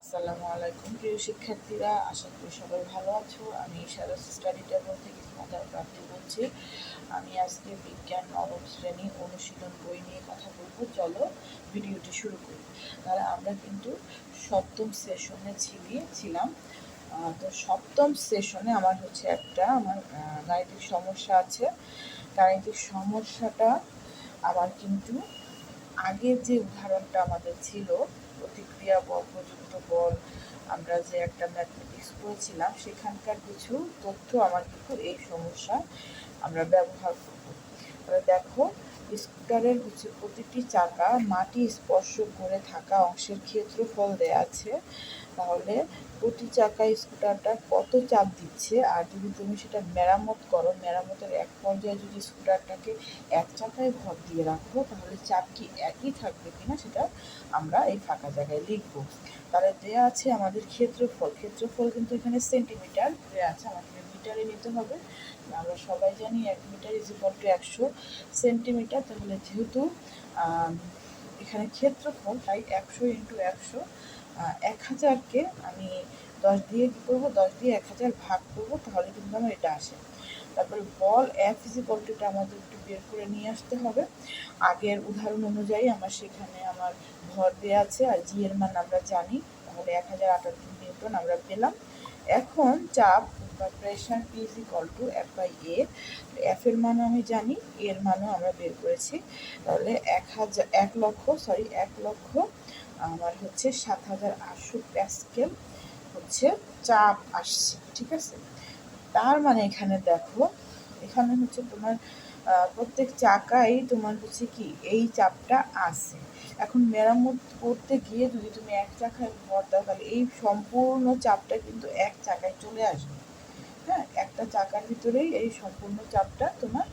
আসসালামু আলাইকুম প্রিয় শিক্ষার্থীরা, আশা করি সবাই ভালো আছো। আমি সারাস স্টাডি টেবল থেকে স্নাতক প্রাপ্তি বলছি। আমি আজকে বিজ্ঞান নবম শ্রেণী অনুশীলন বই নিয়ে কথা বলবো। চলো ভিডিওটি শুরু করি। তাহলে আমরা কিন্তু সপ্তম সেশনে ছিলাম। তো সপ্তম সেশনে আমার আমার গাণিতিক সমস্যা আছে। গাণিতিক সমস্যাটা আমার কিন্তু আগের যে উদাহরণটা আমাদের ছিল, প্রতিক্রিয়া বল, প্রযুক্ত বল, আমরা যে একটা ম্যাথমেটিক্স করেছিলাম সেখানকার কিছু তথ্য আমার কিন্তু এই সমস্যা আমরা ব্যবহার করব। তাহলে দেখো, স্কুটারের প্রতিটি চাকা মাটি স্পর্শ করে থাকা অংশের ক্ষেত্রফল দেয়া আছে। তাহলে প্রতি চাকায় স্কুটারটা কত চাপ দিচ্ছে, আর যদি তুমি সেটা মেরামত করো, মেরামতের এক পর্যায়ে যদি স্কুটারটাকে এক চাকায় ভর দিয়ে রাখো, তাহলে চাপ কি একই থাকবে কিনা সেটা আমরা এই ফাঁকা জায়গায় লিখব। তাহলে দেয়া আছে আমাদের ক্ষেত্রফল। ক্ষেত্রফল কিন্তু এখানে সেন্টিমিটার দেওয়া আছে, আমাদের মিটারে নিতে হবে। আমরা সবাই জানি 1 মিটার = 100 সেন্টিমিটার। তাহলে যেহেতু এখানে ক্ষেত্রফল, তাই 100 × 100, 1000কে আমি 10 দিয়ে কী করবো, 10 দিয়ে 1000 ভাগ করবো, তাহলে কিন্তু আমার এটা আসে। তারপরে বল F = এটা আমাদের একটু বের করে নিয়ে আসতে হবে। আগের উদাহরণ অনুযায়ী সেখানে আমার ভর দেওয়া আছে আর জি এর মান আমরা জানি, তাহলে 1078 নিউটন আমরা পেলাম। এখন চাপ বা প্রেশার P = F/A। এফ এর মানও আমি জানি, এর মানও আমরা বের করেছি। তাহলে 1 লক্ষ আমার 7800 প্যাসকেল চাপ আসছে। ঠিক আছে, তার মানে এখানে দেখো, এখানে তোমার প্রত্যেক চাকায় তোমার কি এই চাপটা আছে। এখন মেরামত করতে গিয়ে যদি তুমি এক চাকায় ভর দাও, তাহলে এই সম্পূর্ণ চাপটা কিন্তু এক চাকায় চলে আসবে। হ্যাঁ, একটা চাকার ভিতরেই এই সম্পূর্ণ চাপটা তোমার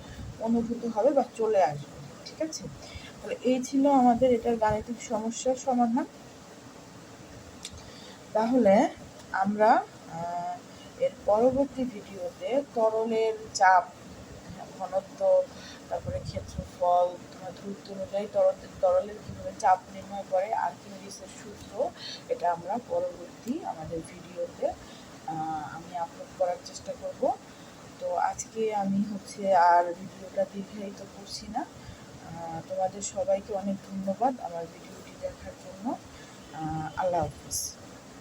অনুভূত হবে বা চলে আসবে। ঠিক আছে, তাহলে এই ছিল আমাদের এটার গাণিতিক সমস্যার সমাধান। তাহলে আমরা এর পরবর্তী ভিডিওতে তরলের চাপ, ঘনত্ব, তারপরে ক্ষেত্রফল, তোমার ধূর্ত অনুযায়ী তরলের কীভাবে চাপ নির্ণয় করে, আর্কিমিডিসের সূত্র, এটা আমরা পরবর্তী আমাদের ভিডিওতে আমি আপলোড করার চেষ্টা করব। তো আজকে আমি আর ভিডিওটা দীর্ঘায়িত করছি না। তোমাদের সবাইকে অনেক ধন্যবাদ আমার ভিডিওটি দেখার জন্য। আল্লাহ হাফিজ।